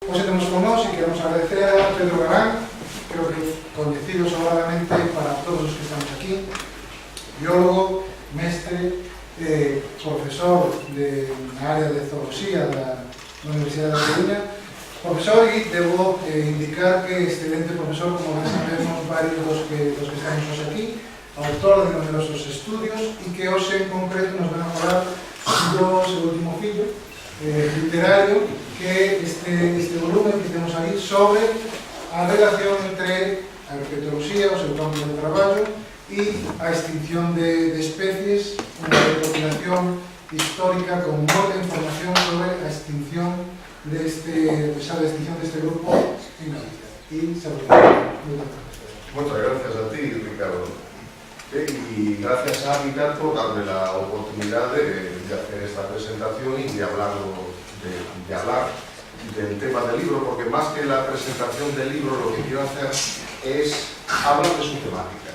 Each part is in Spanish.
Hoxe temos con nós e queremos agradecer a Pedro Garán, creo que coñecido sobradamente para todos os que estamos aquí, biólogo, mestre, profesor na área de zoología da Universidade da Coruña, profesor, e debo indicar que excelente profesor, como ben sabemos varios dos que estamos hoxe aquí, autor de numerosos estudios e que hoxe en concreto nos van a falar do seu último fillo literario, que este volumen que temos aí sobre a relación entre a herpetoloxía, o seu campo de traballo, e a extinción de especies, unha recopilación histórica con moita información sobre a extinción deste grupo en Galicia. E saludos. Muchas gracias a ti, Ricardo. Y gracias a Habitat por darme la oportunidad de hacer esta presentación y de hablar del tema del libro, porque más que la presentación del libro, lo que quiero hacer es hablar de su temática.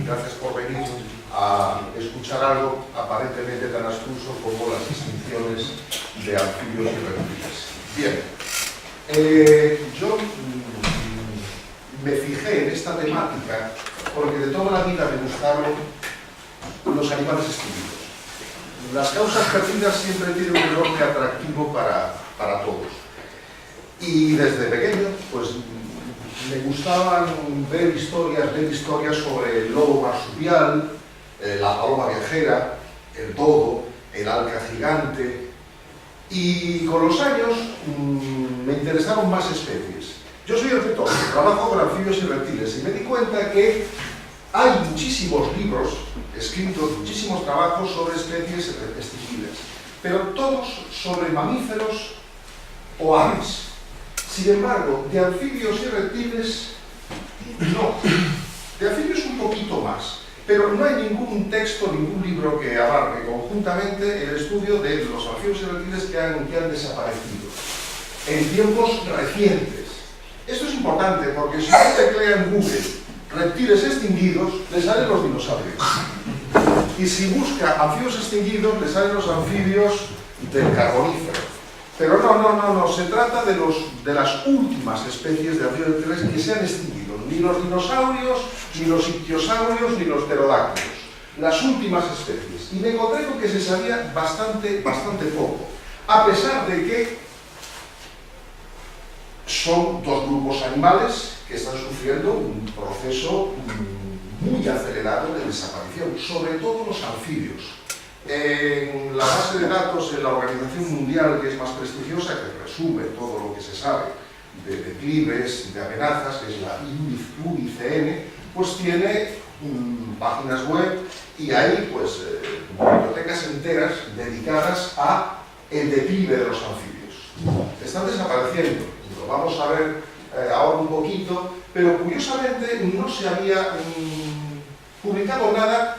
Gracias por venir a escuchar algo aparentemente tan abstruso como las extinciones de anfibios y reptiles. Bien, yo me fijé en esta temática porque de toda la vida me gustaron los animales extinguidos. Las causas perdidas siempre tienen un enorme atractivo para todos. Y desde pequeño, pues me gustaban ver historias sobre el lobo marsupial, la paloma viajera, el dodo, el alca gigante. Y con los años me interesaron más especies. Yo soy herpetólogo, trabajo con anfibios y reptiles y me di cuenta que hay muchísimos libros escritos, muchísimos trabajos sobre especies extinguibles, pero todos sobre mamíferos o aves. Sin embargo, de anfibios y reptiles, no. De anfibios un poquito más, pero no hay ningún texto, ningún libro que abarque conjuntamente el estudio de los anfibios y reptiles que han desaparecido en tiempos recientes. Esto es importante porque si usted teclea en Google reptiles extinguidos, le salen los dinosaurios. Y si busca anfibios extinguidos, le salen los anfibios del Carbonífero. Pero no, se trata de las últimas especies de anfibios reptiles que se han extinguido. Ni los dinosaurios, ni los ictiosaurios, ni los pterodáctilos. Las últimas especies. Y me encontré con que se sabía bastante poco. A pesar de que son dos grupos animales que están sufriendo un proceso muy acelerado de desaparición, sobre todo los anfibios. En la base de datos de la Organización Mundial, que es más prestigiosa, que resume todo lo que se sabe de declives, de amenazas, que es la UICN, pues tiene páginas web y hay pues bibliotecas enteras dedicadas a el declive de los anfibios. Están desapareciendo. Lo vamos a ver ahora un poquito, pero curiosamente no se había publicado nada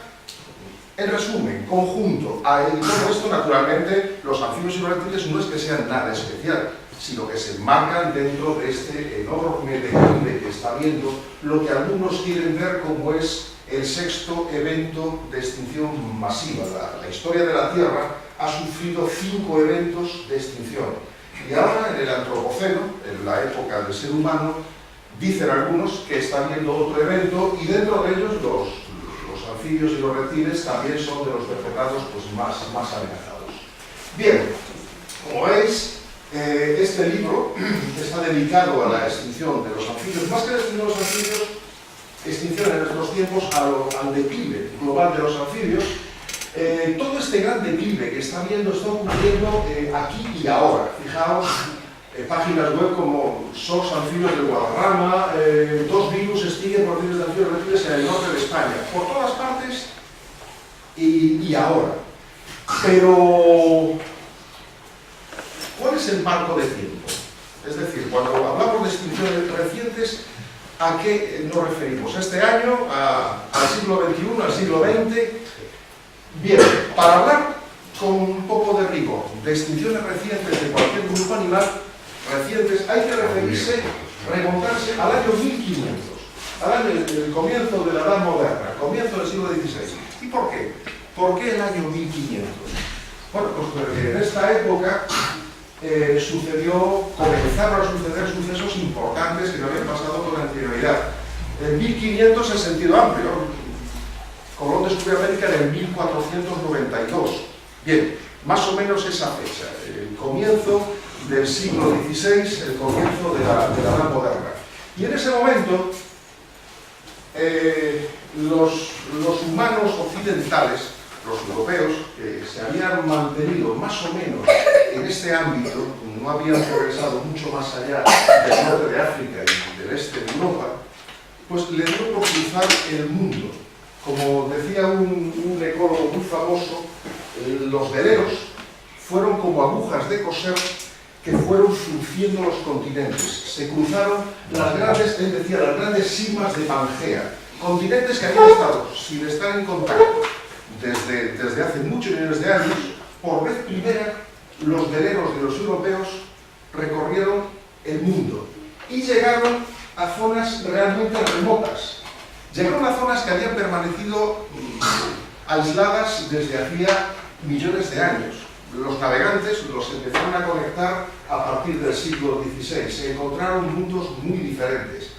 en resumen, conjunto. Y todo esto, naturalmente, los anfibios y reptiles no es que sean nada especial, sino que se enmarcan dentro de este enorme declive que está habiendo, lo que algunos quieren ver como es el sexto evento de extinción masiva. La historia de la Tierra ha sufrido 5 eventos de extinción. Y ahora, en el Antropoceno, en la época del ser humano, dicen algunos que está habiendo otro evento y dentro de ellos los anfibios y los reptiles también son de los vertebrados pues, más amenazados. Bien, como veis, este libro está dedicado a la extinción de los anfibios, más que la extinción de los anfibios, extinción en nuestros tiempos al declive global de los anfibios. Todo este gran declive que está habiendo está ocurriendo aquí y ahora. Fijaos, páginas web como SOS Anfibios de Guadarrama, 2 virus extinguen por de anfibios reptiles en el norte de España, por todas partes y ahora. Pero, ¿cuál es el marco de tiempo? Es decir, cuando hablamos de extinciones recientes, ¿a qué nos referimos? ¿Este año? ¿Al siglo XXI? ¿Al siglo XX? Bien, para hablar con un poco de rigor de extinciones recientes de cualquier grupo animal recientes, hay que remontarse al año 1500, el comienzo de la Edad Moderna, comienzo del siglo XVI. ¿Y por qué? ¿Por qué el año 1500? Bueno, pues porque en esta época comenzaron a suceder sucesos importantes que no habían pasado con anterioridad. En 1500 en sentido amplio, Colón descubrió América en el 1492. Bien, más o menos esa fecha, el comienzo del siglo XVI, el comienzo de la Edad Moderna. Y en ese momento, los humanos occidentales, los europeos, que se habían mantenido más o menos en este ámbito, no habían progresado mucho más allá del norte de África y del este de Europa, pues le dio por cruzar el mundo. Como decía un ecólogo muy famoso, los veleros fueron como agujas de coser que fueron surciendo los continentes. Se cruzaron las grandes, él decía, las grandes cimas de Pangea, continentes que habían estado sin estar en contacto desde hace muchos millones de años. Por vez primera, los veleros de los europeos recorrieron el mundo y llegaron a zonas realmente remotas. Llegaron a zonas que habían permanecido aisladas desde hacía millones de años. Los navegantes los empezaron a conectar a partir del siglo XVI. Se encontraron mundos muy diferentes.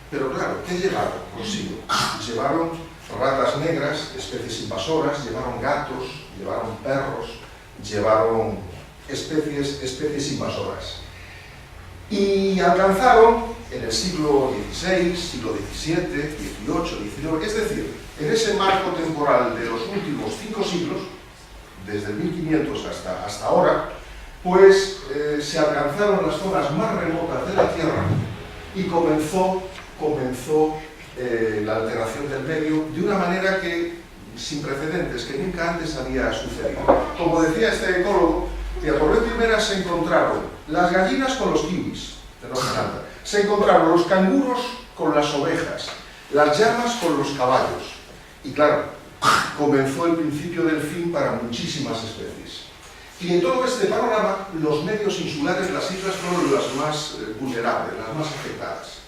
Pero claro, ¿qué llevaron consigo? Llevaron ratas negras, especies invasoras, llevaron gatos, llevaron perros, llevaron especies invasoras. Y alcanzaron en el siglo XVI, siglo XVII, XVIII, XIX, es decir, en ese marco temporal de los últimos 5 siglos, desde el 1500 hasta ahora, pues se alcanzaron las zonas más remotas de la Tierra y comenzó la alteración del medio de una manera sin precedentes, que nunca antes había sucedido. Como decía este ecólogo, que por vez primera se encontraron las gallinas con los kiwis de Nueva Zelanda, se encontraron los canguros con las ovejas, las llamas con los caballos. Y claro, comenzó el principio del fin para muchísimas especies. Y en todo este panorama, los medios insulares, las islas, fueron las más vulnerables, las más afectadas.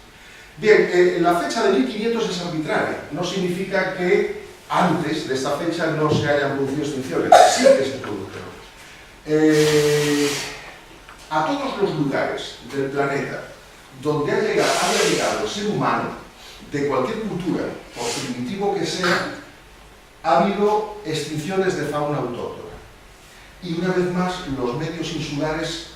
Bien, la fecha de 1500 es arbitraria, no significa que antes de esta fecha no se hayan producido extinciones, sí que se produjeron. A todos los lugares del planeta donde haya llegado el ser humano, de cualquier cultura, por primitivo que sea, ha habido extinciones de fauna autóctona. Y una vez más, los medios insulares,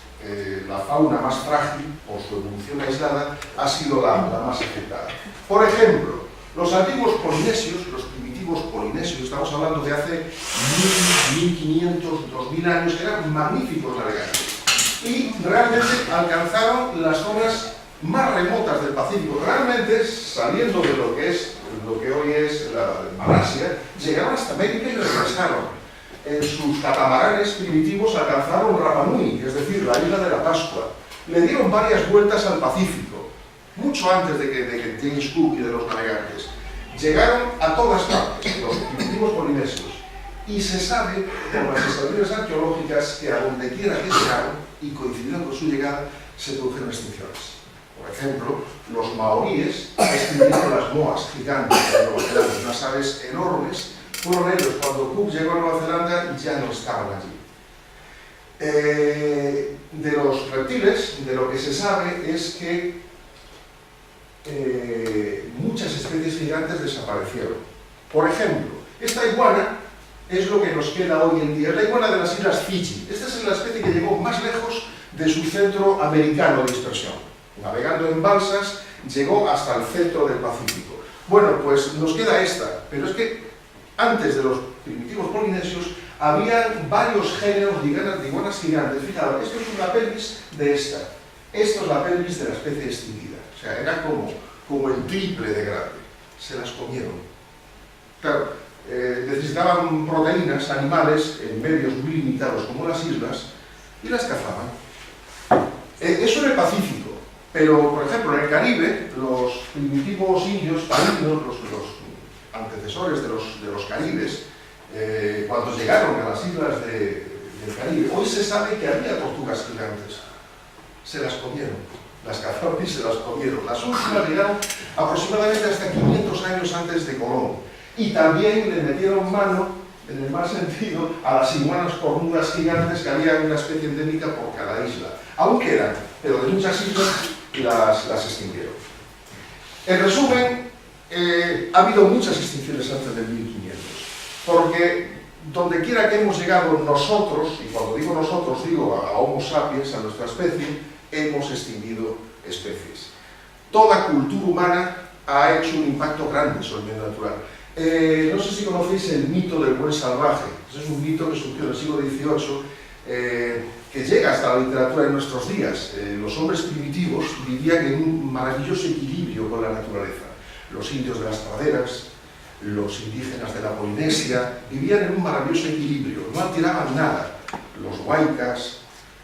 la fauna más frágil, por su evolución aislada, ha sido la más afectada. Por ejemplo, los antiguos polinesios, los primitivos polinesios, estamos hablando de hace 1500, 2000 años, eran magníficos navegantes. Y realmente alcanzaron las zonas más remotas del Pacífico. Realmente, saliendo de lo que hoy es la Malasia, llegaron hasta América y regresaron. En sus catamaranes primitivos alcanzaron Rapa Nui, es decir, la isla de la Pascua. Le dieron varias vueltas al Pacífico, mucho antes de que James Cook y de los navegantes. Llegaron a todas partes, los primitivos polinesios. Y se sabe, por las excavaciones arqueológicas, que a donde quiera que llegaron, y coincidiendo con su llegada, se produjeron extinciones. Por ejemplo, los maoríes extinguieron las moas gigantes de Nueva Zelanda, unas aves enormes. Fueron ellos, cuando Cook llegó a Nueva Zelanda, ya no estaban allí. De los reptiles, de lo que se sabe es que muchas especies gigantes desaparecieron. Por ejemplo, esta iguana es lo que nos queda hoy en día, es la iguana de las Islas Fiji. Esta es la especie que llegó más lejos de su centro americano de dispersión. Navegando en balsas, llegó hasta el centro del Pacífico. Bueno, pues nos queda esta, pero es que antes de los primitivos polinesios había varios géneros de iguanas gigantes. Fijaros, esto es una pelvis de esta. Esto es la pelvis de la especie extinguida. O sea, era como el triple de grande. Se las comieron. Claro, necesitaban proteínas animales en medios muy limitados como las islas y las cazaban. Eso en el Pacífico. Pero, por ejemplo, en el Caribe, los primitivos indios, taínos, los antecesores de los caribes, cuando llegaron a las islas del Caribe, hoy se sabe que había tortugas gigantes. Se las comieron, las cazaron y se las comieron. Las últimas llegaron aproximadamente hasta 500 años antes de Colón. Y también le metieron mano en el mal sentido, a las iguanas cornudas gigantes que había una especie endémica por cada isla. Aún quedan, pero de muchas islas las extinguieron. En resumen, ha habido muchas extinciones antes del 1500, porque donde quiera que hemos llegado nosotros, y cuando digo nosotros digo a Homo sapiens, a nuestra especie, hemos extinguido especies. Toda cultura humana ha hecho un impacto grande sobre el medio natural. No sé si conocéis el mito del buen salvaje. Es un mito que surgió en el siglo XVIII, que llega hasta la literatura de nuestros días. Los hombres primitivos vivían en un maravilloso equilibrio con la naturaleza. Los indios de las praderas, los indígenas de la Polinesia, vivían en un maravilloso equilibrio, no alteraban nada. Los huaycas,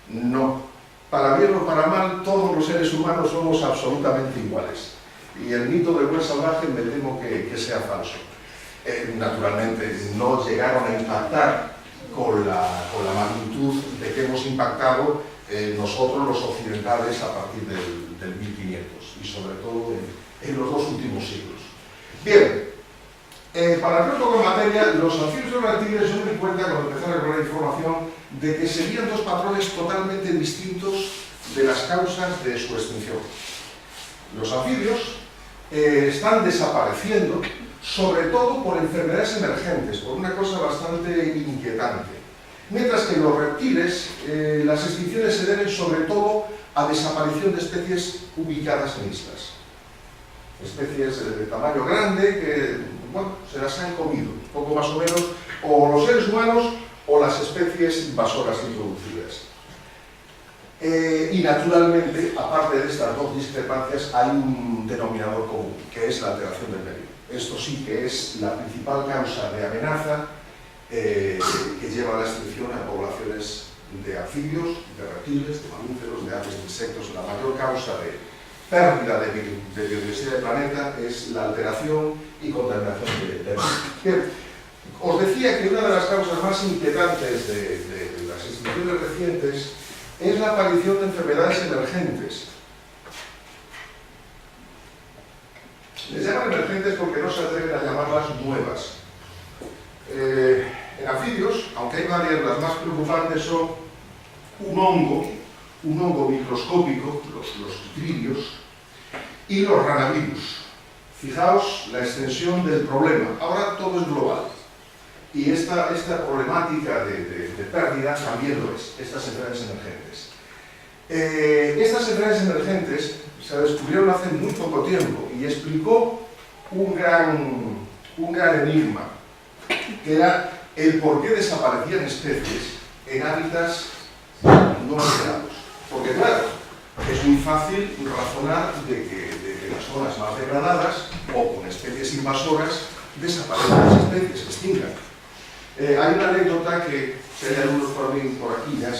no. Para bien o para mal, todos los seres humanos somos absolutamente iguales. Y el mito del buen salvaje me temo que sea falso. Naturalmente, no llegaron a impactar con la magnitud de que hemos impactado nosotros los occidentales a partir del 1500 y sobre todo en los dos últimos siglos. Bien, para entrar un poco en materia, los anfibios y los reptiles, yo me di cuenta cuando empecé a recorrer información de que seguían dos patrones totalmente distintos de las causas de su extinción. Los anfibios están desapareciendo, sobre todo por enfermedades emergentes, por una cosa bastante inquietante. Mientras que los reptiles, las extinciones se deben sobre todo a desaparición de especies ubicadas en islas. Especies de tamaño grande que, bueno, se las han comido, poco más o menos, o los seres humanos o las especies invasoras introducidas. Y naturalmente, aparte de estas dos discrepancias, hay un denominador común, que es la alteración del medio. Esto sí que es la principal causa de amenaza que lleva a la extinción a poblaciones de anfibios, de reptiles, de mamíferos, de aves, de insectos. La mayor causa de pérdida de biodiversidad del planeta es la alteración y contaminación del medio. Bien, os decía que una de las causas más inquietantes de las extinciones recientes es la aparición de enfermedades emergentes. Les llaman emergentes porque no se atreven a llamarlas nuevas. En anfibios, aunque hay varias, las más preocupantes son un hongo microscópico, los tridios, y los ranavirus. Fijaos la extensión del problema. Ahora todo es global. Y esta problemática de pérdida también lo es, estas enfermedades emergentes. Estas enfermedades emergentes se descubrieron hace muy poco tiempo y explicó un gran enigma, que era el por qué desaparecían especies en hábitats no alterados. Porque claro, es muy fácil razonar de que las zonas más degradadas o con especies invasoras desaparecen las especies, se extingan. Hay una anécdota que, si hay algunos por aquí, ya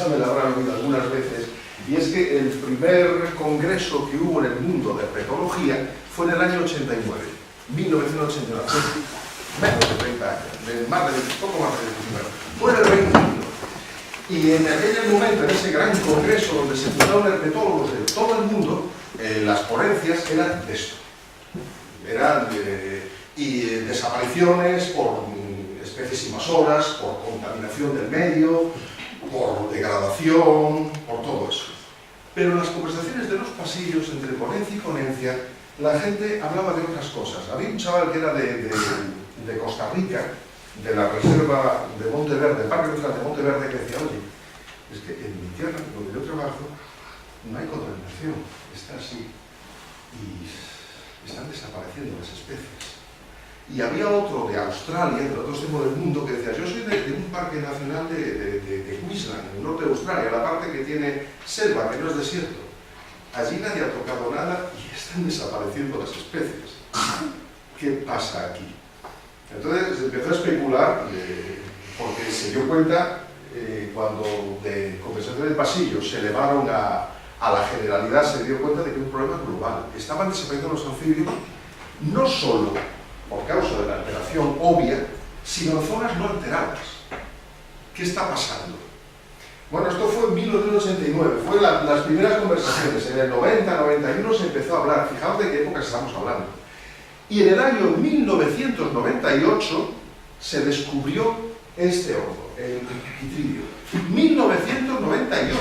me la habrán oído algunas veces, y es que el primer congreso que hubo en el mundo de herpetología fue en el año 89, 1989, menos de 30 años, poco más de 19, fue en el Reino Unido. Y en aquel momento, en ese gran congreso donde se juntaron herpetólogos de todo el mundo, las ponencias eran de esto. Eran desapariciones por especies invasoras, por contaminación del medio, por degradación, por todo eso. Pero en las conversaciones de los pasillos, entre ponencia y ponencia, la gente hablaba de otras cosas. Había un chaval que era de Costa Rica, de la reserva de Monteverde, el Parque Nacional de Monteverde, que decía, oye, es que en mi tierra, donde yo trabajo, no hay contaminación, está así, y están desapareciendo las especies. Y había otro de Australia, del otro extremo del mundo, que decía, yo soy de un parque nacional de Queensland, en el norte de Australia, la parte que tiene selva, que no es desierto. Allí nadie ha tocado nada y están desapareciendo las especies. ¿Qué pasa aquí? Entonces empezó a especular, porque se dio cuenta, cuando de conversaciones de pasillo se elevaron a la generalidad, se dio cuenta de que era un problema global. Estaban desapareciendo los anfibios, no solo por causa de la alteración obvia, sino en zonas no alteradas. ¿Qué está pasando? Bueno, esto fue en 1989, fue las primeras conversaciones. En el 90, 91 se empezó a hablar. Fijaos de qué época estamos hablando. Y en el año 1998 se descubrió este hongo, el Chytridium. 1998,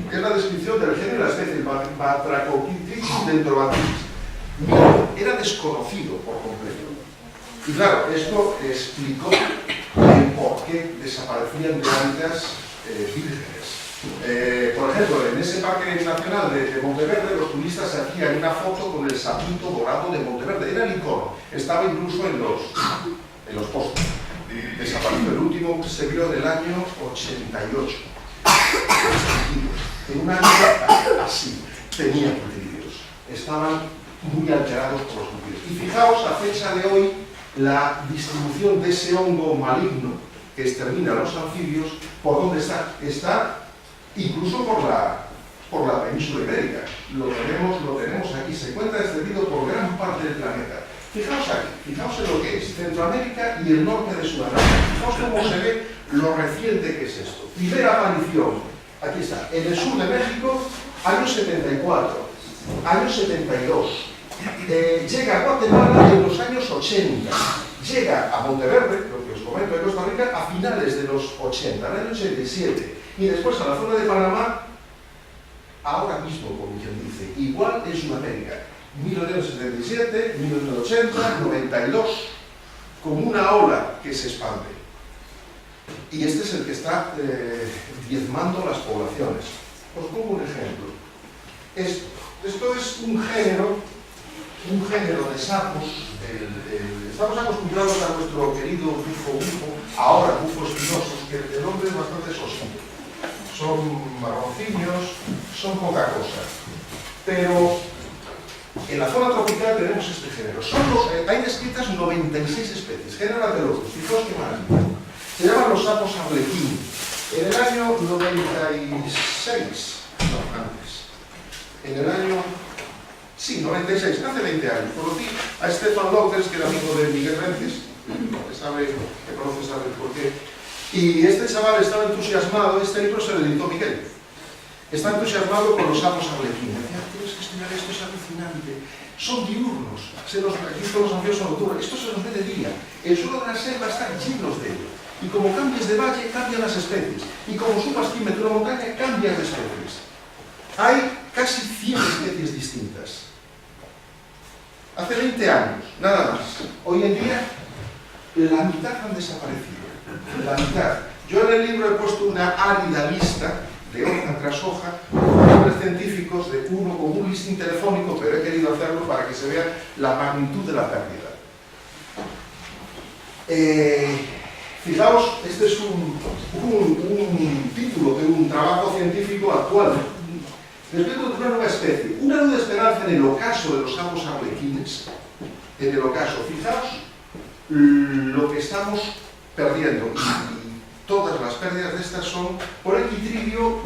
que es la descripción del género de la especie, Batrachochytridium dendrobatis. Era desconocido por completo. Y claro, esto explicó el por qué desaparecían de hábitats vírgenes. Por ejemplo, en ese parque nacional de Monteverde, los turistas se hacían una foto con el sapito dorado de Monteverde. Era el icono, estaba incluso en los postes. Desapareció. El último se vio en el año 88. En un año así, tenían Chytridium. Estaban muy alterados por los cultivos. Y fijaos, a fecha de hoy, la distribución de ese hongo maligno que extermina a los anfibios, ¿por dónde está? Está incluso por la península ibérica. Lo tenemos aquí, se encuentra extendido por gran parte del planeta. Fijaos aquí, fijaos en lo que es Centroamérica y el norte de Sudamérica. Fijaos cómo se ve lo reciente que es esto. Primera aparición, aquí está, en el sur de México, año 74, año 72. Llega a Guatemala en los años 80. Llega a Monteverde, lo que os comento, de Costa Rica, a finales de los 80, el año 87. Y después a la zona de Panamá, ahora mismo, como quien dice, igual en Sudamérica. 1977, 1980, 92, como una ola que se expande. Y este es el que está diezmando las poblaciones. Os pongo un ejemplo. Esto es un género de sapos. Estamos acostumbrados a nuestro querido bufo, ahora bufo espinosos, que el nombre es bastante sosito. Son marroncillos, son poca cosa. Pero en la zona tropical tenemos este género. Hay descritas 96 especies, género Atelocus. Fijaos qué maravilla. Se llaman los sapos arlequín. En el año 96, no, antes. En el año, sí, 96, hace 20 años. Conocí a Stefan López, que era amigo de Miguel Rences, que conoce sabe por qué. Y este chaval estaba entusiasmado, este libro se lo editó Miguel. Está entusiasmado con los sapos arlequín. Decía, tienes que estudiar esto, es alucinante. Son diurnos. Aquí todos los anfibios son nocturnos. Esto se los ve de día. El suelo de la selva está lleno de ellos. Y como cambies de valle, cambian las especies. Y como subas 100 metros de montaña, cambian de especies. Hay casi 100 especies distintas. Hace 20 años, nada más. Hoy en día, la mitad han desaparecido. La mitad. Yo en el libro he puesto una árida lista de hoja tras hoja, con nombres científicos de uno con un listín telefónico, pero he querido hacerlo para que se vea la magnitud de la pérdida. Fijaos, este es un título de un trabajo científico actual. Respecto de una nueva especie, una nueva esperanza en el ocaso de los sapos arlequines. En el ocaso, fijaos lo que estamos perdiendo. Todas las pérdidas de estas son por el Chytridium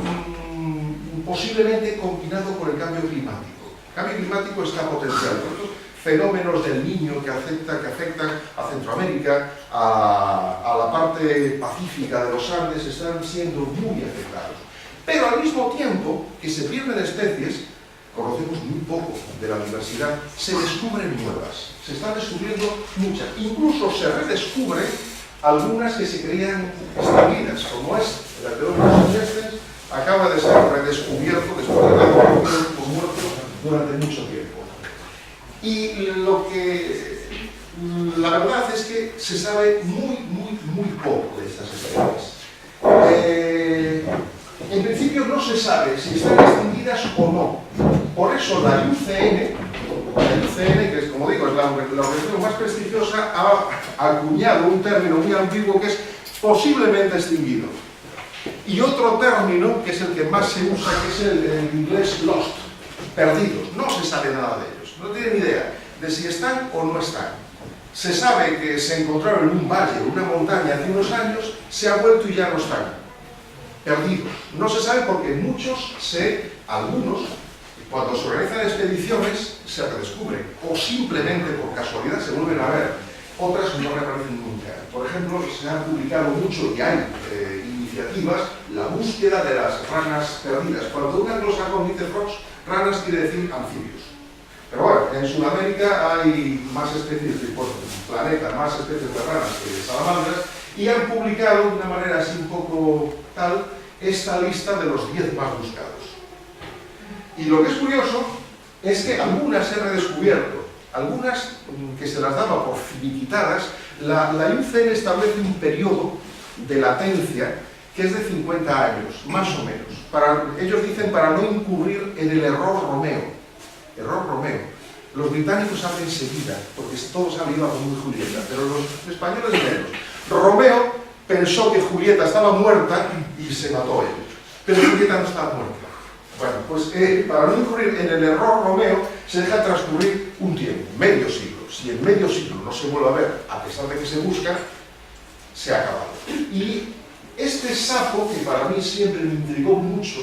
posiblemente combinado con el cambio climático. El cambio climático está potencial. Fenómenos del Niño que afectan a Centroamérica, a la parte pacífica de los Andes, están siendo muy afectados. Pero al mismo tiempo que se pierden especies, conocemos muy poco de la diversidad, se descubren nuevas. Se están descubriendo muchas. Incluso se redescubren algunas que se creían extinguidas, como es el Atelocus silvestres, acaba de ser redescubierto después de haber muerto durante mucho tiempo. Y la verdad es que se sabe muy poco de estas especies. En principio no se sabe si están extinguidas o no. Por eso la IUCN, que es, como digo, es la organización más prestigiosa, ha acuñado un término muy ambiguo que es posiblemente extinguido. Y otro término, que es el que más se usa, que es el inglés lost, perdidos. No se sabe nada de ellos. No tienen idea de si están o no están. Se sabe que se encontraron en un valle, en una montaña hace unos años, se ha vuelto y ya no están. Perdidos. No se sabe porque algunos, cuando se organizan expediciones, se redescubren, o simplemente por casualidad se vuelven a ver. Otras no reaparecen nunca. Por ejemplo, se han publicado mucho y hay iniciativas, la búsqueda de las ranas perdidas. Cuando un anglosajón dice frogs, ranas quiere decir anfibios. Pero bueno, en Sudamérica hay más especies de planeta, más especies de ranas que de salamandras, y han publicado de una manera así un poco tal esta lista de los 10 más buscados. Y lo que es curioso es que algunas he redescubierto, algunas que se las daba por finiquitadas. La IUCN establece un periodo de latencia que es de 50 años, más o menos. Ellos dicen para no incurrir en el error Romeo. Error Romeo. Los británicos saben enseguida, porque todos han ido a Romeo y Julieta, pero los españoles menos. Romeo pensó que Julieta estaba muerta y se mató él, pero Julieta no estaba muerta. Bueno, pues para no incurrir en el error Romeo, se deja transcurrir un tiempo, medio siglo. Si en medio siglo no se vuelve a ver, a pesar de que se busca, se ha acabado. Y este sapo, que para mí siempre me intrigó mucho,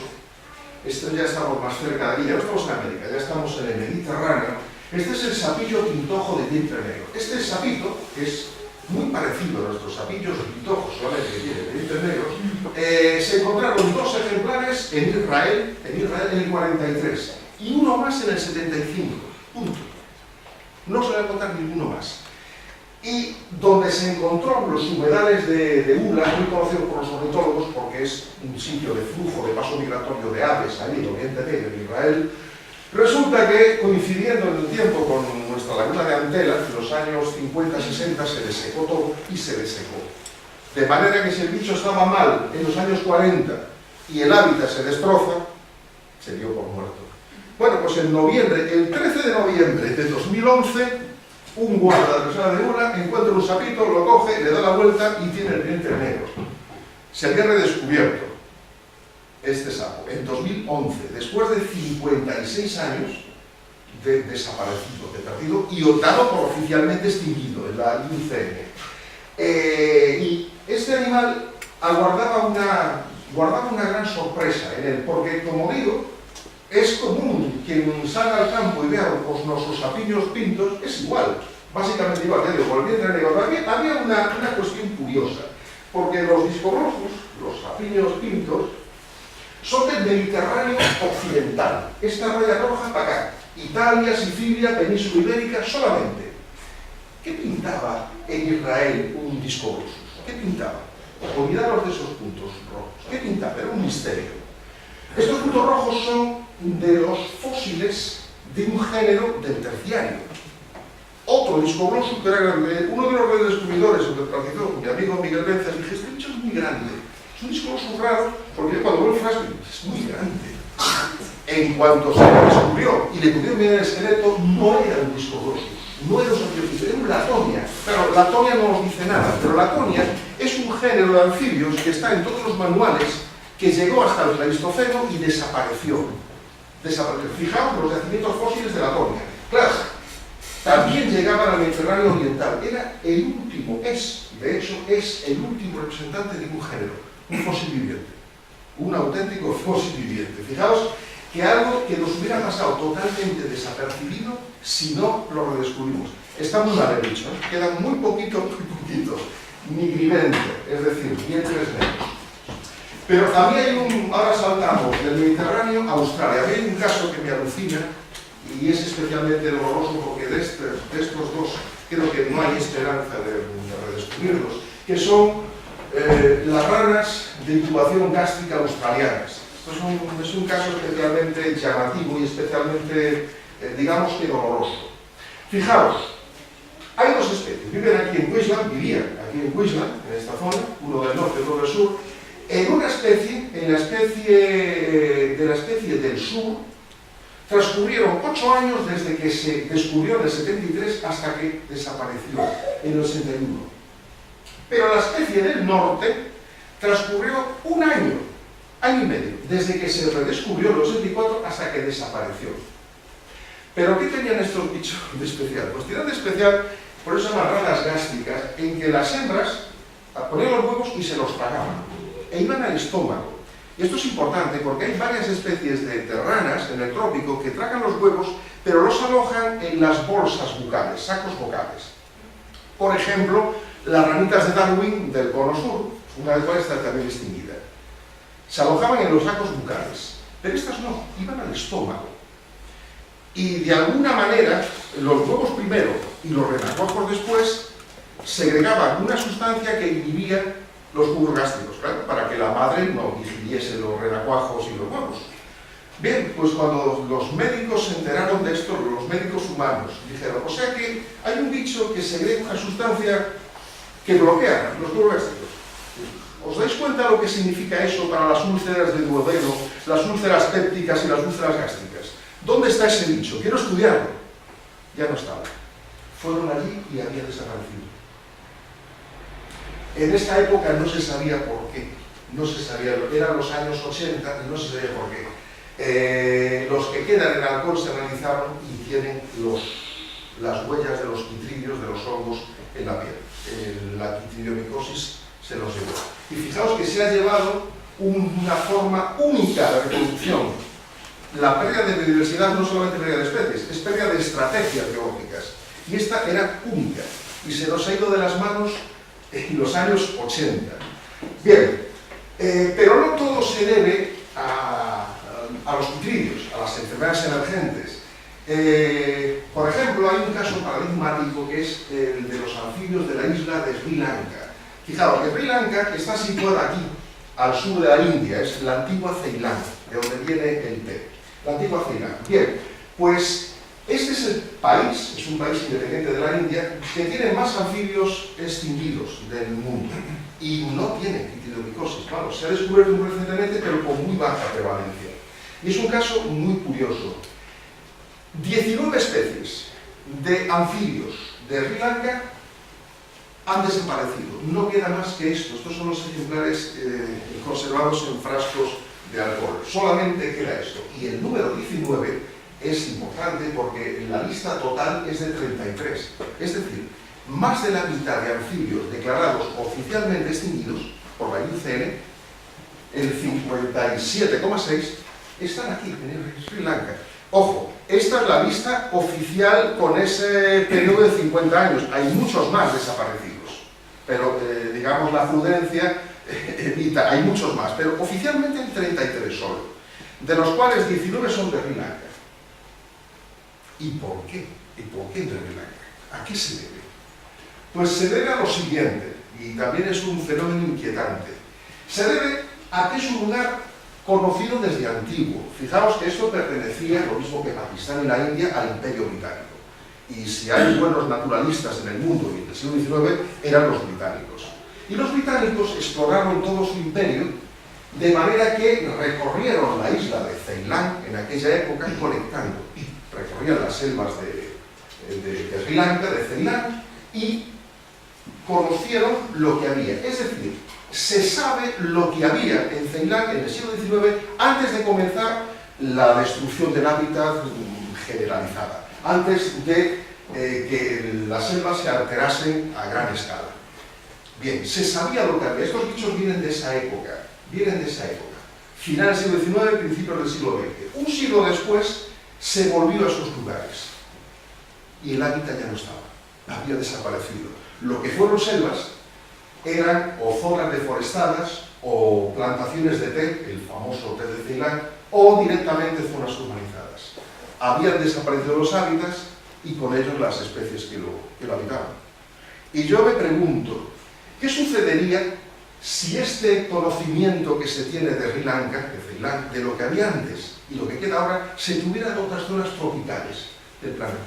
ya estamos más cerca de aquí, ya no estamos en América, ya estamos en el Mediterráneo. Este es el sapillo pintojo de vientre negro. Este sapito, que es muy parecido a nuestros sapillos pintojos, solamente que tiene vientre negro, se encontraron 2 ejemplares en Israel en el 43 y uno más en el 75. Punto. No se le va a encontrar ninguno más. Y donde se encontró los humedales de Ula, muy conocido por los ornitólogos porque es un sitio de flujo, de paso migratorio de aves, ahí en Oriente Medio, en Israel, resulta que, coincidiendo en el tiempo con nuestra laguna de Antelas, en los años 50-60 se desecó todo y se desecó. De manera que si el bicho estaba mal en los años 40 y el hábitat se destroza, se dio por muerto. Bueno, pues en noviembre, el 13 de noviembre de 2011, un guarda de la reserva de Ula encuentra un sapito, lo coge, le da la vuelta y tiene el vientre negro. Se había redescubierto este sapo en 2011, después de 56 años de desaparecido, de perdido y dado por oficialmente extinguido en la IUCN. Y este animal guardaba una gran sorpresa en él, porque, como digo, es común quien salga al campo y vea pues, nuestros sapillos pintos, es igual, básicamente igual, ya digo, por el vientre negro. Había una cuestión curiosa, porque los discorrojos, los sapillos pintos, son del Mediterráneo occidental. Esta raya roja para acá, Italia, Sicilia, Península Ibérica, solamente. ¿Qué pintaba en Israel un discorrosus? ¿Qué pintaba? Olvidaros de esos puntos rojos. ¿Qué pintaba? Era un misterio. Estos puntos rojos son de los fósiles de un género del terciario. Otro discorrosus, que era uno de los redescubridores, el que practicó mi amigo Miguel Benza, dije, este bicho es muy grande. Es un discorrosus raro, porque cuando veo el frasco, es muy grande. En cuanto se le descubrió y le pudieron mirar el esqueleto, no era un discorrosus, no era un sapioquito, era un latonia. Claro, latonia no nos dice nada, pero latonia es un género de anfibios que está en todos los manuales, que llegó hasta el Pleistoceno y desapareció. Fijaos los yacimientos fósiles de latonia. Claro, también llegaban al Mediterráneo oriental. Era el último, de hecho, es el último representante de un género, un fósil viviente. Un auténtico fósil viviente. Fijaos que algo que nos hubiera pasado totalmente desapercibido si no lo redescubrimos. Está muy mal el bicho, ¿eh? Quedan muy poquitos, nigrivente, es decir, vientres negros. Pero también ahora saltamos del Mediterráneo a Australia. Hay un caso que me alucina y es especialmente doloroso porque de estos dos creo que no hay esperanza de redescubrirlos, que son las ranas de incubación gástrica australianas. Esto es un caso especialmente llamativo y especialmente, digamos que doloroso. Fijaos, hay dos especies, vivían aquí en Queensland, en esta zona, uno del norte y otro del sur. En la especie del sur, transcurrieron 8 años desde que se descubrió en el 73 hasta que desapareció en el 61. Pero la especie del norte transcurrió un año y medio, desde que se redescubrió en el 64 hasta que desapareció. ¿Pero qué tenían estos bichos de especial? Pues tenían de especial, por eso son las ranas gástricas, en que las hembras ponían los huevos y se los tragaban. E iban al estómago. Y esto es importante porque hay varias especies de ranas en el trópico que tragan los huevos, pero los alojan en las bolsas bucales, sacos vocales. Por ejemplo, las ranitas de Darwin del Cono Sur, una de las cuales está también extinguida. Se alojaban en los sacos bucales, pero estas no, iban al estómago. y de alguna manera los huevos primero y los renacuajos después segregaban una sustancia que inhibía los jugos gástricos, claro, para que la madre no digiriese los renacuajos y los huevos. Bien, pues cuando los médicos se enteraron de esto, los médicos humanos dijeron, o sea que hay un bicho que segrega una sustancia que bloquea los jugos gástricos. ¿Os dais cuenta lo que significa eso para las úlceras de duodeno, las úlceras pépticas y las úlceras gástricas? ¿Dónde está ese bicho? Quiero estudiarlo. Ya no estaba. Fueron allí y había desaparecido. En esta época no se sabía por qué. No se sabía, eran los años 80 y no se sabía por qué. Los que quedan en Alcor se analizaron y tienen las huellas de los quitridios, de los hongos en la piel. La quitridiomicosis se los llevó. Y fijaos que se ha llevado una forma única de reproducción. La pérdida de biodiversidad no es solamente pérdida de especies, es pérdida de estrategias biológicas. Y esta era única. Y se nos ha ido de las manos en los años 80. Bien, pero no todo se debe a los quitridios, a las enfermedades emergentes. Por ejemplo, hay un caso paradigmático que es el de los anfibios de la isla de Sri Lanka. Fijaos que Sri Lanka está situada aquí, al sur de la India, es la antigua Ceilán, de donde viene el té. La antigua Ceilán. Bien, pues este es el país, es un país independiente de la India, que tiene más anfibios extinguidos del mundo. Y no tiene quitridiomicosis, claro, se ha descubierto muy recientemente, pero con muy baja prevalencia. Y es un caso muy curioso. 19 especies de anfibios de Sri Lanka han desaparecido. No queda más que esto. Estos son los ejemplares conservados en frascos de alcohol. Solamente queda esto. Y el número 19 es importante porque la lista total es de 33. Es decir, más de la mitad de anfibios declarados oficialmente extinguidos por la IUCN, el 57,6, están aquí, en Sri Lanka. Ojo, esta es la lista oficial con ese periodo de 50 años. Hay muchos más desaparecidos. Pero, digamos, la prudencia evita, hay muchos más, pero oficialmente hay 33 solo, de los cuales 19 son de Sri Lanka. ¿Y por qué? ¿Y por qué de Sri Lanka? ¿A qué se debe? Pues se debe a lo siguiente, y también es un fenómeno inquietante. Se debe a que es un lugar conocido desde antiguo. Fijaos que esto pertenecía, lo mismo que Pakistán y la India, al Imperio Británico. Y si hay buenos naturalistas en el mundo y en el siglo XIX, eran los británicos. Y los británicos exploraron todo su imperio de manera que recorrieron la isla de Ceilán en aquella época conectando. Recorrían las selvas de Sri Lanka, de Ceilán, y conocieron lo que había. Es decir, se sabe lo que había en Ceilán en el siglo XIX antes de comenzar la destrucción del hábitat generalizada. Antes de que las selvas se alterasen a gran escala. Bien, se sabía lo que había. Estos bichos vienen de esa época, final del siglo XIX, principios del siglo XX. Un siglo después se volvió a esos lugares y el hábitat ya no estaba, había desaparecido. Lo que fueron selvas eran o zonas deforestadas o plantaciones de té, el famoso té de Ceilán, o directamente zonas urbanizadas. Habían desaparecido los hábitats y con ellos las especies que lo habitaban. Y yo me pregunto, ¿qué sucedería si este conocimiento que se tiene de Sri Lanka, de Ceilán, de lo que había antes y lo que queda ahora, se tuviera en otras zonas tropicales del planeta?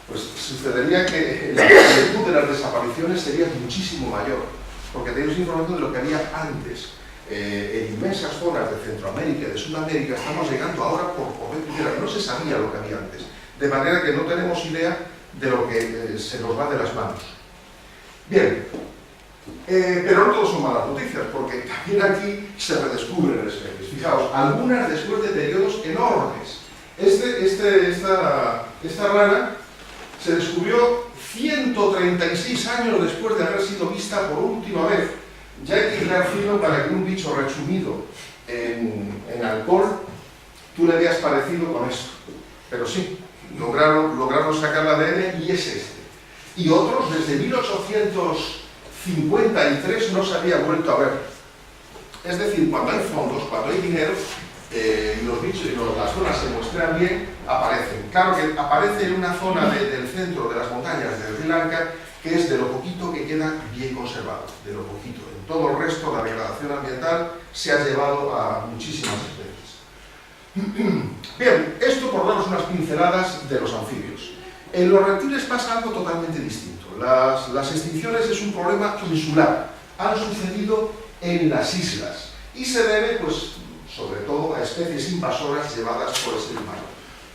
Pues sucedería que la magnitud de las desapariciones sería muchísimo mayor, porque tenemos información de lo que había antes. En inmensas zonas de Centroamérica y de Sudamérica estamos llegando ahora por corriente, no se sabía lo que había antes, de manera que no tenemos idea de lo que se nos va de las manos. Bien, pero no todos son malas noticias, porque también aquí se redescubren especies. Fijaos, algunas después de periodos enormes. Esta rana se descubrió 136 años después de haber sido vista por última vez. Ya hay que hilar fino para que un bicho resumido en alcohol tú le veas parecido con esto. Pero sí, lograron sacar la ADN y es este. Y otros desde 1853 no se había vuelto a ver. Es decir, cuando hay fondos, cuando hay dinero, y los bichos, las zonas se muestran bien, aparecen. Claro que aparece en una zona del centro de las montañas de Sri Lanka, que es de lo poquito que queda bien conservado, de lo poquito. En todo el resto, la degradación ambiental se ha llevado a muchísimas especies. Bien, esto por daros unas pinceladas de los anfibios. En los reptiles pasa algo totalmente distinto. Las extinciones es un problema insular. Han sucedido en las islas y se debe, pues, sobre todo a especies invasoras llevadas por el ser humano.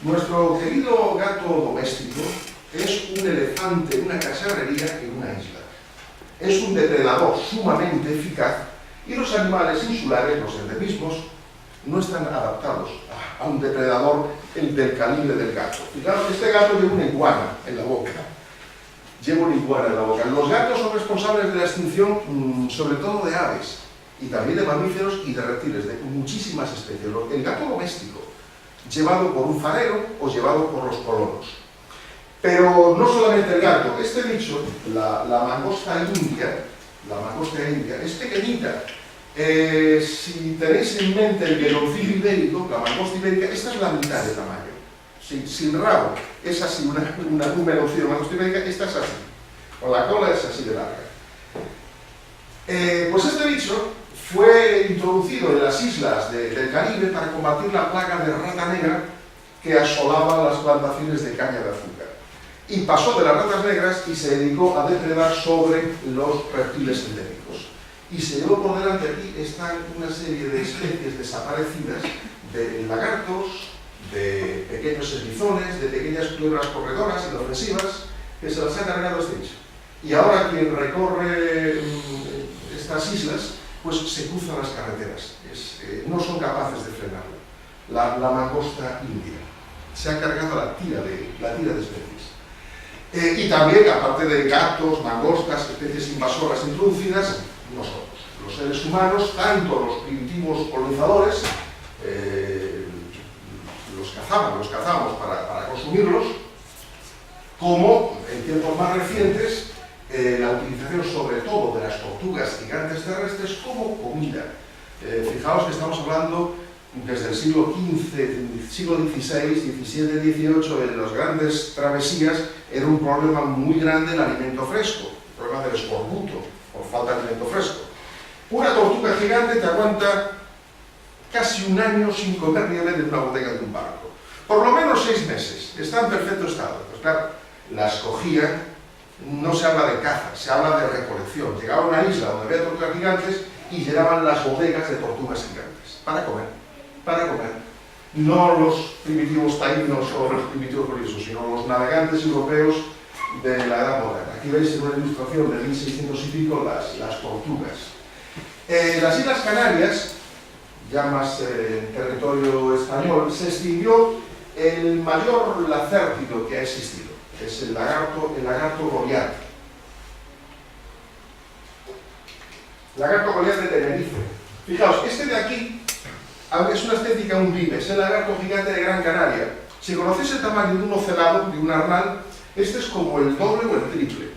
Nuestro querido gato doméstico es un elefante, una cacharrería en una isla. Es un depredador sumamente eficaz y los animales insulares, los endemismos, no están adaptados a un depredador del calibre del gato. Fijaros que este gato lleva una iguana en la boca. Los gatos son responsables de la extinción, sobre todo de aves, y también de mamíferos y de reptiles, de muchísimas especies. El gato doméstico, llevado por un farero o llevado por los colonos. Pero no solamente el gato, este bicho, la mangosta india, es pequeñita. Si tenéis en mente el veloncillo ibérico, la mangosta ibérica, esta es la mitad de tamaño. Sin rabo, es así, un veloncillo de mangosta ibérica, esta es así. Con la cola es así de larga. Pues este bicho fue introducido en las islas del Caribe para combatir la plaga de rata negra que asolaba las plantaciones de caña de azúcar. Y pasó de las ratas negras y se dedicó a depredar sobre los reptiles endémicos. Y se llevó por delante, aquí están una serie de especies desaparecidas de lagartos, de pequeños eslizones, de pequeñas culebras corredoras inofensivas, que se las ha cargado este bicho. Y ahora quien recorre estas islas, pues se cruzan las carreteras. No son capaces de frenarlo. La mangosta india se ha cargado la tira de especies. Y también, aparte de gatos, mangostas, especies invasoras introducidas, nosotros, los seres humanos, tanto los primitivos colonizadores, los cazamos para consumirlos, como en tiempos más recientes, la utilización sobre todo de las tortugas gigantes terrestres como comida. Fijaos que estamos hablando desde el siglo XV, siglo XVI, XVII, XVIII, en las grandes travesías, era un problema muy grande el alimento fresco, el problema del escorbuto, por falta de alimento fresco. Una tortuga gigante te aguanta casi un año sin comer nieve de una bodega de un barco. Por lo menos 6 meses, está en perfecto estado. Pues claro, las cogían, no se habla de caza, se habla de recolección. Llegaban a una isla donde había tortugas gigantes y llenaban las bodegas de tortugas gigantes, para comer. No los primitivos taínos o los primitivos curiosos, sino los navegantes europeos de la Edad Moderna. Aquí veis en una ilustración de 1600 y pico las tortugas. Las Islas Canarias, ya más territorio español, se extinguió el mayor lacértido que ha existido, que es el lagarto goliat. Lagarto goliat de Tenerife. Fijaos, este de aquí es una especie que aún vive, es el lagarto gigante de Gran Canaria. Si conocéis el tamaño de un ocelado, de un arnal, este es como el doble o el triple.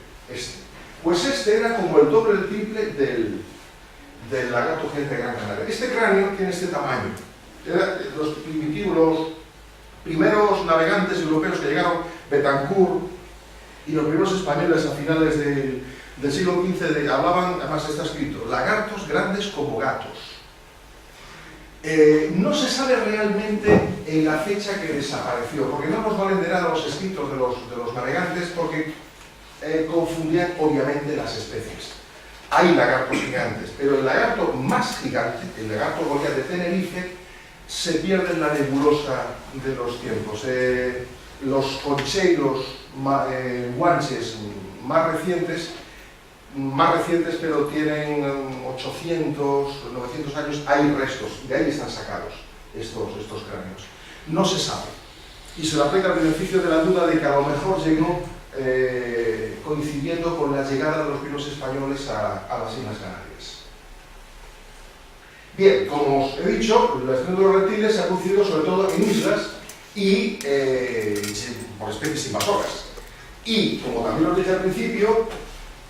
Pues este era como el doble o el triple del lagarto gigante de Gran Canaria. Este cráneo tiene este tamaño. Los primeros navegantes europeos que llegaron, Betancourt, y los primeros españoles a finales del siglo XV hablaban, además está escrito, lagartos grandes como gatos. No se sabe realmente en la fecha que desapareció, porque no nos valen de nada los escritos de los navegantes, porque confundían obviamente las especies. Hay lagartos gigantes, pero el lagarto más gigante, el lagarto goliat de Tenerife, se pierde en la nebulosa de los tiempos. Los concheiros guanches más recientes, pero tienen 800, 900 años, hay restos, y de ahí están sacados estos cráneos. No se sabe, y se le aplica el beneficio de la duda de que a lo mejor llegó coincidiendo con la llegada de los primeros españoles a las Islas Canarias. Bien, como os he dicho, la extinción de los reptiles se ha producido sobre todo en islas y por especies invasoras. Y, como también os dije al principio,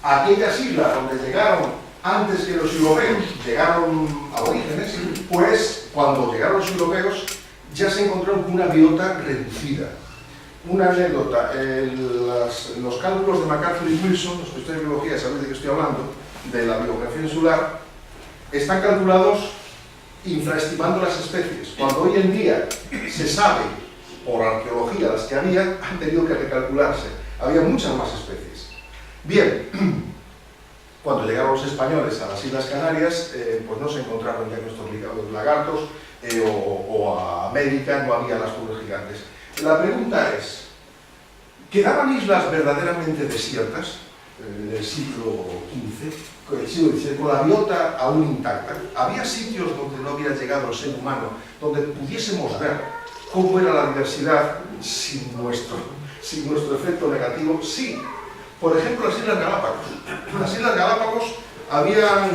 aquellas islas donde llegaron antes que los europeos, llegaron aborígenes, pues cuando llegaron los europeos, ya se encontraron con una biota reducida. Una anécdota, los cálculos de MacArthur y Wilson, los que estudian biología, sabéis de qué estoy hablando, de la biografía insular, están calculados infraestimando las especies. Cuando hoy en día se sabe, por arqueología, las que había, han tenido que recalcularse. Había muchas más especies. Bien, cuando llegaron los españoles a las Islas Canarias, pues no se encontraron ya nuestros lagartos, o a América no había las torres gigantes. La pregunta es, ¿quedaban islas verdaderamente desiertas en el siglo XV, con la biota aún intacta? ¿Había sitios donde no había llegado el ser humano, donde pudiésemos ver cómo era la diversidad sin nuestro efecto negativo? Sí. Por ejemplo, las Islas Galápagos. Las Islas Galápagos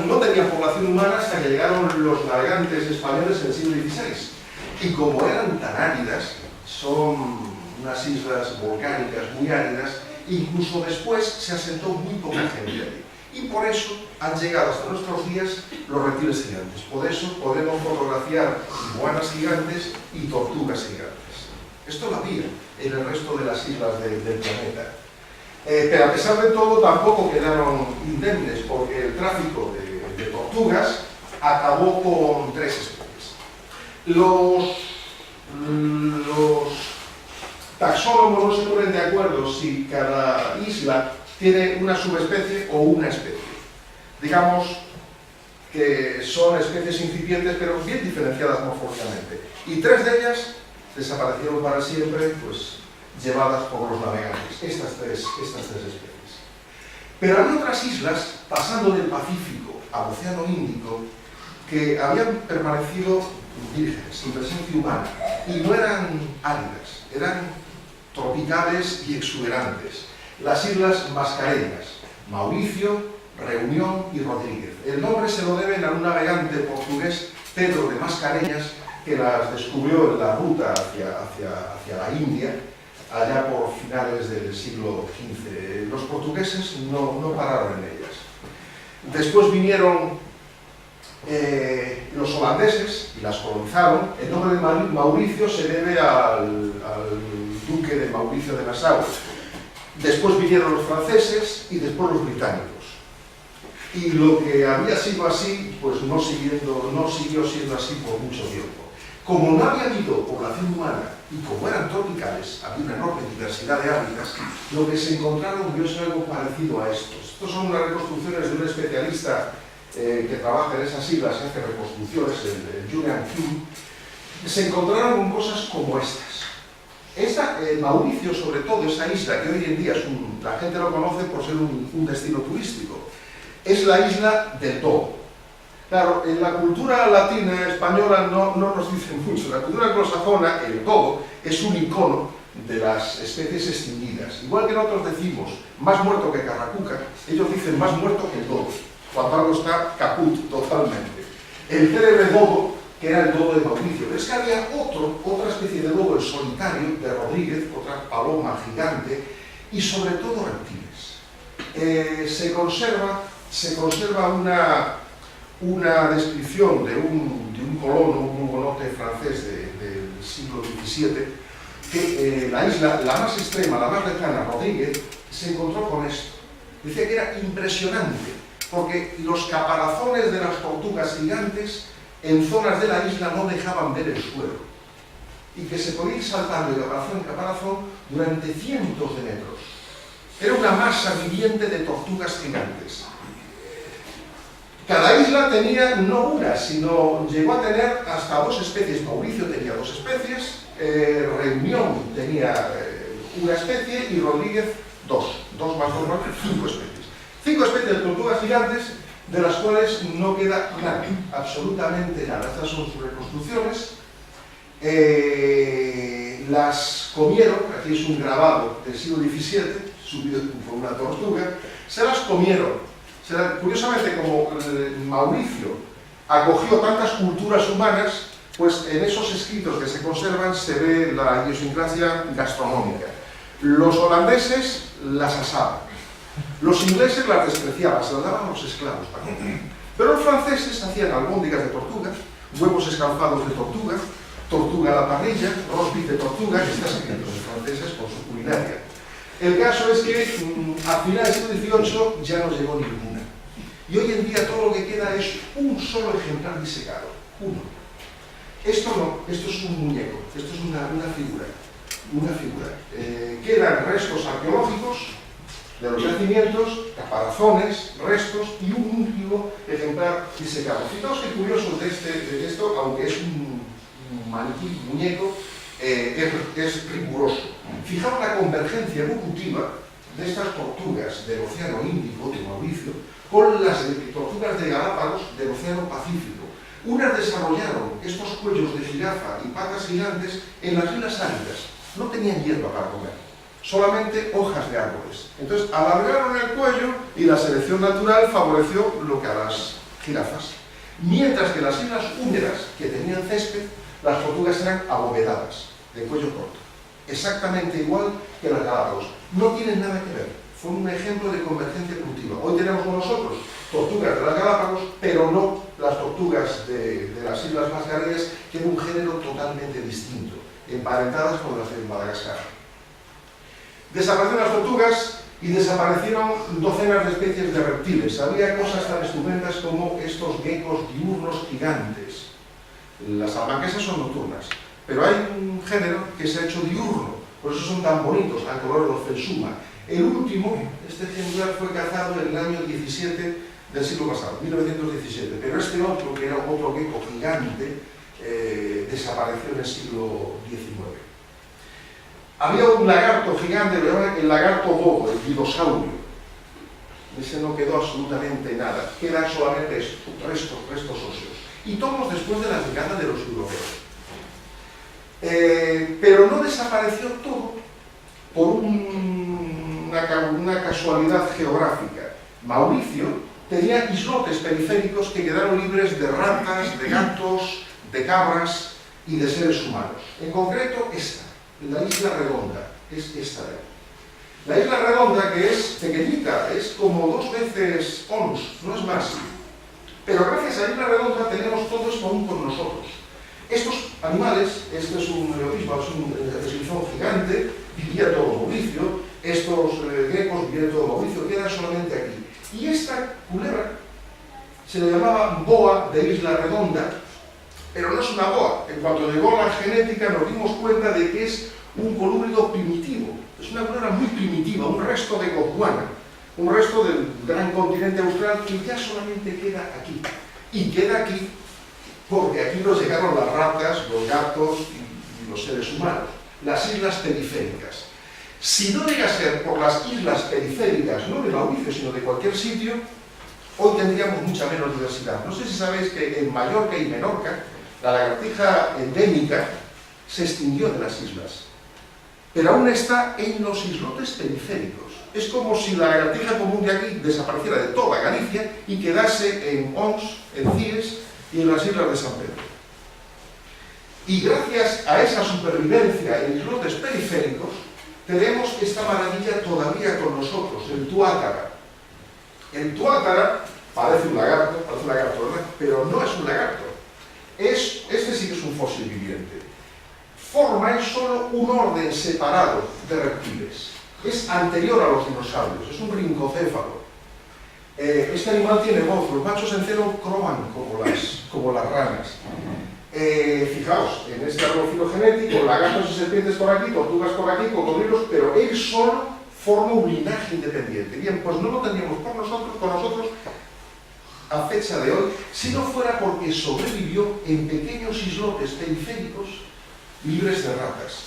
no tenían población humana hasta que llegaron los navegantes españoles en el siglo XVI. Y como eran tan áridas, son unas islas volcánicas muy áridas, incluso después se asentó muy poca gente allí. Y por eso han llegado hasta nuestros días los reptiles gigantes. Por eso podemos fotografiar iguanas gigantes y tortugas gigantes. Esto lo había en el resto de las islas del planeta. Pero a pesar de todo tampoco quedaron indemnes, porque el tráfico de tortugas acabó con 3 especies. Los taxónomos no se ponen de acuerdo si cada isla tiene una subespecie o una especie. Digamos que son especies incipientes, pero bien diferenciadas morfológicamente. Y 3 de ellas desaparecieron para siempre, pues, llevadas por los navegantes, estas tres especies. Pero hay otras islas, pasando del Pacífico al Océano Índico, que habían permanecido vírgenes, sin presencia humana, y no eran áridas, eran tropicales y exuberantes. Las Islas Mascareñas, Mauricio, Reunión y Rodríguez. El nombre se lo deben a un navegante portugués, Pedro de Mascareñas, que las descubrió en la ruta hacia la India, allá por finales del siglo XV. Los portugueses no pararon en ellas. Después vinieron los holandeses y las colonizaron. El nombre de Mauricio se debe al duque de Mauricio de Nassau. Después vinieron los franceses y después los británicos. Y lo que había sido así, pues no siguió siendo así por mucho tiempo. Como no había habido población humana y como eran tropicales, había una enorme diversidad de hábitats, lo que se encontraron es algo parecido a estos. Estos son unas reconstrucciones de un especialista que trabaja en esas islas, hace reconstrucciones, el Julian Kuhn. Se encontraron con cosas como estas. Mauricio, sobre todo, esa isla que hoy en día la gente lo conoce por ser un destino turístico, es la isla del Tobo. Claro, en la cultura latina española no nos dicen mucho. En la cultura anglosajona, el Tobo es un icono de las especies extinguidas. Igual que nosotros decimos más muerto que Carracuca, ellos dicen más muerto que el dodo, cuando algo está caput totalmente. El célebre dodo, que era el dodo de Mauricio, pero es que había otra especie de dodo, el solitario, de Rodríguez, otra paloma gigante, y sobre todo reptiles. Se conserva una descripción de un colono, un hugonote francés del siglo XVII, que la isla, la más extrema, la más lejana, Rodríguez, se encontró con esto. Decía que era impresionante, porque los caparazones de las tortugas gigantes en zonas de la isla no dejaban ver el suelo, y que se podía ir saltando de caparazón en caparazón durante cientos de metros. Era una masa viviente de tortugas gigantes. Cada isla tenía no una, sino llegó a tener hasta 2 especies. Mauricio tenía 2 especies, Reunión tenía una especie y Rodríguez 2 más 2 más 5 especies. 5 especies de tortugas gigantes, de las cuales no queda nada, absolutamente nada. Estas son sus reconstrucciones. Las comieron, aquí es un grabado del siglo XVII, subido por una tortuga, se las comieron. Curiosamente, como Mauricio acogió tantas culturas humanas, pues en esos escritos que se conservan se ve la idiosincrasia gastronómica. Los holandeses las asaban, los ingleses las despreciaban, se las daban a los esclavos para comer. Pero los franceses hacían albóndigas de tortuga, huevos escalfados de tortuga, tortuga a la parrilla, rosbif de tortuga, que está siguiendo los franceses por su culinaria. El caso es que a finales del siglo XVIII ya no llegó ninguna. Y hoy en día todo lo que queda es un solo ejemplar disecado, uno. Esto no, esto es un muñeco, esto es una figura. Quedan restos arqueológicos de los yacimientos, caparazones, restos y un último ejemplar disecado. Fijaos qué curioso de esto, aunque es un maniquí, muñeco, es riguroso. Fijaos la convergencia evolutiva de estas tortugas del Océano Índico, de Mauricio, con las tortugas de Galápagos del Océano Pacífico. Unas desarrollaron estos cuellos de jirafa y patas gigantes en las islas áridas. No tenían hierba para comer, solamente hojas de árboles. Entonces alargaron el cuello y la selección natural favoreció lo que a las jirafas. Mientras que las islas húmedas, que tenían césped, las tortugas eran abovedadas, de cuello corto. Exactamente igual que las Galápagos. No tienen nada que ver. Fue un ejemplo de convergencia evolutiva. Hoy tenemos con nosotros tortugas de las Galápagos, pero no las tortugas de las Islas Mascareñas, que era un género totalmente distinto, emparentadas con las de Madagascar. Desaparecieron las tortugas y desaparecieron docenas de especies de reptiles. Había cosas tan estupendas como estos geckos diurnos gigantes. Las salamanquesas son nocturnas, pero hay un género que se ha hecho diurno, por eso son tan bonitos, al color de los Felsuma. El último, este ejemplar, fue cazado en el año 17 del siglo pasado, 1917, pero este otro, que era otro gecko gigante, desapareció en el siglo XIX. Había un lagarto gigante, el lagarto bobo, el didosaurio. Ese no quedó absolutamente nada, quedan solamente restos óseos. Y todos después de la llegada de los europeos. Pero no desapareció todo por una casualidad geográfica. Mauricio tenía islotes periféricos que quedaron libres de ratas, de gatos, de cabras y de seres humanos. En concreto esta, la Isla Redonda, es esta de aquí. La Isla Redonda, que es pequeñita, es como 2 veces Ons, no es más. Pero gracias a la Isla Redonda tenemos todo esto aún con nosotros. Estos animales, este es un leopismo, es un esquizón gigante, vivía todo Mauricio, estos geckos vivían todo Mauricio, quedan solamente aquí. Y esta culebra se le llamaba boa de Isla Redonda, pero no es una boa. En cuanto llegó la genética nos dimos cuenta de que es un colúbrido primitivo. Es una culebra muy primitiva, un resto de Gondwana, un resto del gran continente austral que ya solamente queda aquí. Y queda aquí porque aquí nos llegaron las ratas, los gatos y los seres humanos. Las islas periféricas. Si no llega a ser por las islas periféricas, no de Mauricio, sino de cualquier sitio, hoy tendríamos mucha menos diversidad. No sé si sabéis que en Mallorca y Menorca, la lagartija endémica se extinguió de las islas, pero aún está en los islotes periféricos. Es como si la lagartija común de aquí desapareciera de toda Galicia y quedase en Ons, en Cíes y en las islas de San Pedro. Y gracias a esa supervivencia en islotes periféricos, tenemos esta maravilla todavía con nosotros, el tuátara. El tuátara parece un lagarto, ¿verdad? Pero no es un lagarto. Este sí que es un fósil viviente. Forma él solo un orden separado de reptiles. Es anterior a los dinosaurios, es un brincocéfalo. Este animal tiene voz, los machos en celo croan como las ranas. Fijaos, en este árbol filogenético, lagartos y serpientes por aquí, tortugas por aquí, cocodrilos, pero él solo forma un linaje independiente. Bien, pues no lo tendríamos con nosotros a fecha de hoy, si no fuera porque sobrevivió en pequeños islotes periféricos libres de ratas.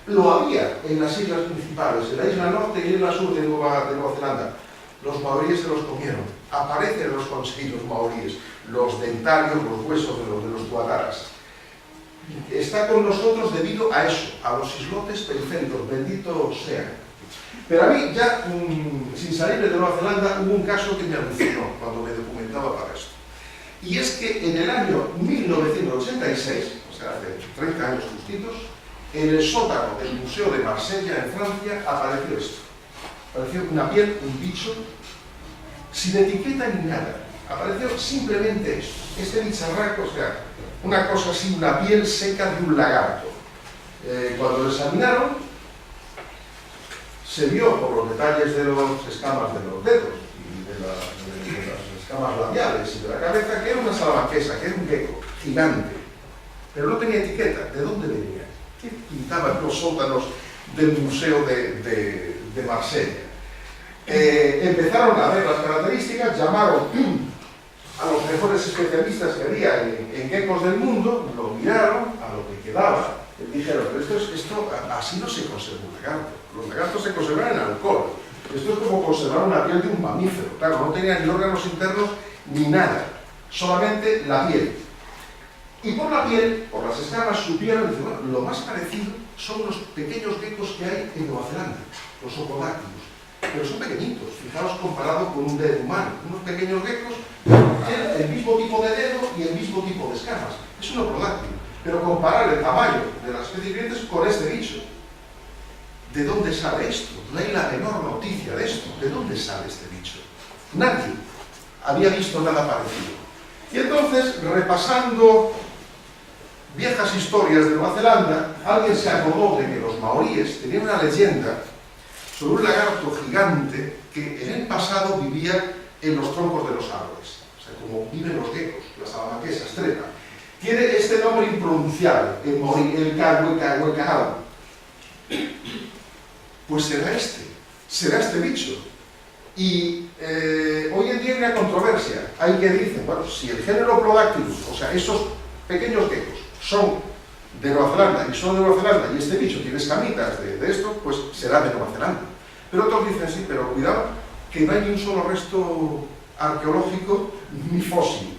Lo había en las islas principales, en la isla norte y en la sur de Nueva Zelanda. Los maoríes se los comieron. Aparecen en los consejitos maoríes, los dentarios, los huesos de los tuátaras. Está con nosotros debido a eso, a los islotes periféricos, bendito sean. Pero a mí, ya sin salir de Nueva Zelanda, hubo un caso que me alucinó cuando me documentaba para esto. Y es que en el año 1986, o sea, hace 30 años justitos, en el sótano del Museo de Marsella, en Francia, apareció esto. Apareció una piel, un bicho, sin etiqueta ni nada. Apareció simplemente esto. Este bicharraco, o sea, una cosa así, una piel seca de un lagarto. Cuando lo examinaron, se vio por los detalles de las escamas de los dedos y de las escamas labiales y de la cabeza que era una salamanquesa, que era un gecko gigante, pero no tenía etiqueta. ¿De dónde venía? ¿Qué pintaba en los sótanos del Museo de Marsella? Empezaron a ver las características, llamaron a los mejores especialistas que había en geckos del mundo, lo miraron a lo que quedaba, y dijeron, pero esto así no se conserva un lagarto. Los lagartos se conservan en alcohol. Esto es como conservar una piel de un mamífero. Claro, no tenía ni órganos internos ni nada, solamente la piel. Y por la piel, por las escamas, supieron, bueno, lo más parecido son los pequeños geckos que hay en Nueva Zelanda, los opodáctilos. Pero son pequeñitos, fijaos comparado con un dedo humano. Unos pequeños geckos tienen el mismo tipo de dedo y el mismo tipo de escamas. Es un opodáctilo. Pero comparar el tamaño de las especies vivientes con este bicho. ¿De dónde sale esto? No hay la menor noticia de esto. ¿De dónde sale este bicho? Nadie había visto nada parecido. Y entonces, repasando viejas historias de Nueva Zelanda, alguien se acordó de que los maoríes tenían una leyenda sobre un lagarto gigante que en el pasado vivía en los troncos de los árboles. O sea, como viven los geckos, las salamanquesas, trepa. Tiene este nombre impronunciable, el cahuecao. Pues será este bicho. Y hoy en día hay una controversia. Hay que dicen, bueno, si el género Plodactylus, o sea, esos pequeños geckos, son de Nueva Zelanda y son de Nueva Zelanda y este bicho tiene escamitas de esto, pues será de Nueva Zelanda. Pero otros dicen, sí, pero cuidado, que no hay ni un solo resto arqueológico ni fósil.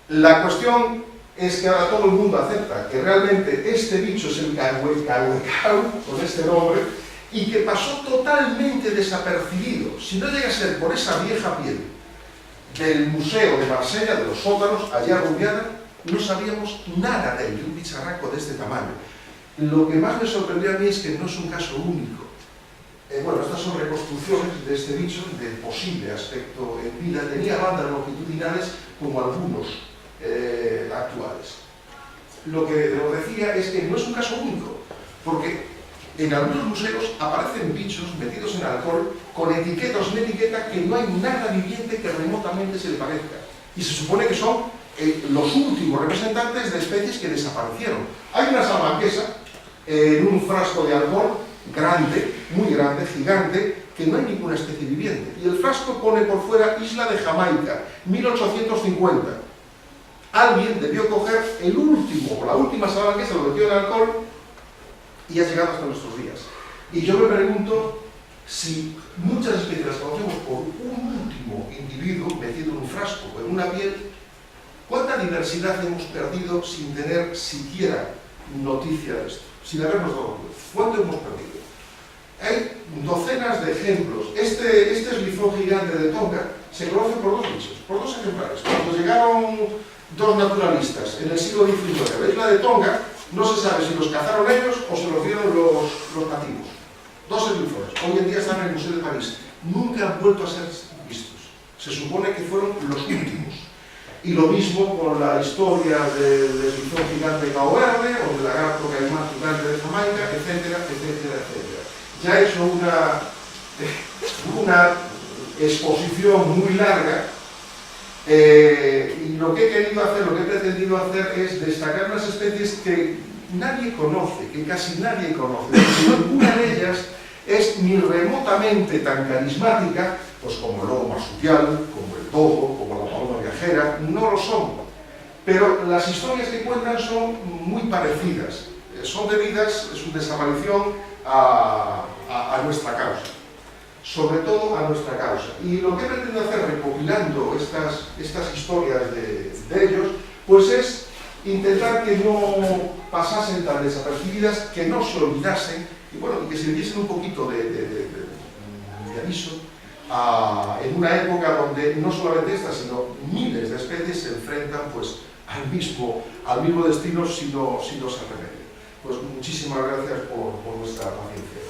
La cuestión es que ahora todo el mundo acepta que realmente este bicho es el cahuecao, con este nombre, y que pasó totalmente desapercibido. Si no llega a ser por esa vieja piel del Museo de Marsella, de los sótanos, allá arruinada, no sabíamos nada de él, de un bicharraco de este tamaño. Lo que más me sorprendió a mí es que no es un caso único. Bueno, estas son reconstrucciones de este bicho, del posible aspecto en vida. Tenía bandas longitudinales como algunos actuales. Lo que os decía es que no es un caso único, porque en algunos museos aparecen bichos metidos en alcohol con etiqueta o sin etiqueta que no hay nada viviente que remotamente se le parezca. Y se supone que son los últimos representantes de especies que desaparecieron. Hay una salamanquesa en un frasco de alcohol grande, muy grande, gigante, que no hay ninguna especie viviente. Y el frasco pone por fuera Isla de Jamaica, 1850. Alguien debió coger el último, la última salamanquesa, lo metió en alcohol y ha llegado hasta nuestros días. Y yo me pregunto si muchas especies las conocemos por un último individuo metido en un frasco o en una piel. ¿Cuánta diversidad hemos perdido sin tener siquiera noticia de esto? Sin habernos dado cuenta. ¿Cuánto hemos perdido? Hay docenas de ejemplos. Este eslizón gigante de Tonga se conoce por dos bichos, por dos ejemplares. Cuando llegaron dos naturalistas en el siglo XIX a la isla de Tonga, no se sabe si los cazaron ellos o se los dieron los nativos. Dos eslizones. Hoy en día están en el Museo de París. Nunca han vuelto a ser vistos. Se supone que fueron los últimos. Y lo mismo con la historia del eslizón gigante Cabo Verde o del lagarto caimán gigante de Jamaica, etcétera, etcétera, etcétera. Ya he hecho una exposición muy larga y lo que he querido hacer, lo que he pretendido hacer es destacar unas especies que nadie conoce, que casi nadie conoce. Ninguna de ellas es ni remotamente tan carismática, pues como el lobo marsupial, como el topo, como la paloma viajera, no lo son. Pero las historias que cuentan son muy parecidas, son debidas, es una desaparición a nuestra causa, sobre todo a nuestra causa. Y lo que he pretendido hacer recopilando estas historias de ellos, pues es intentar que no pasasen tan desapercibidas, que no se olvidasen, y bueno, que sirviesen un poquito de aviso en una época donde no solamente estas, sino miles de especies se enfrentan pues al mismo destino si no se remedian. Pues muchísimas gracias por vuestra paciencia.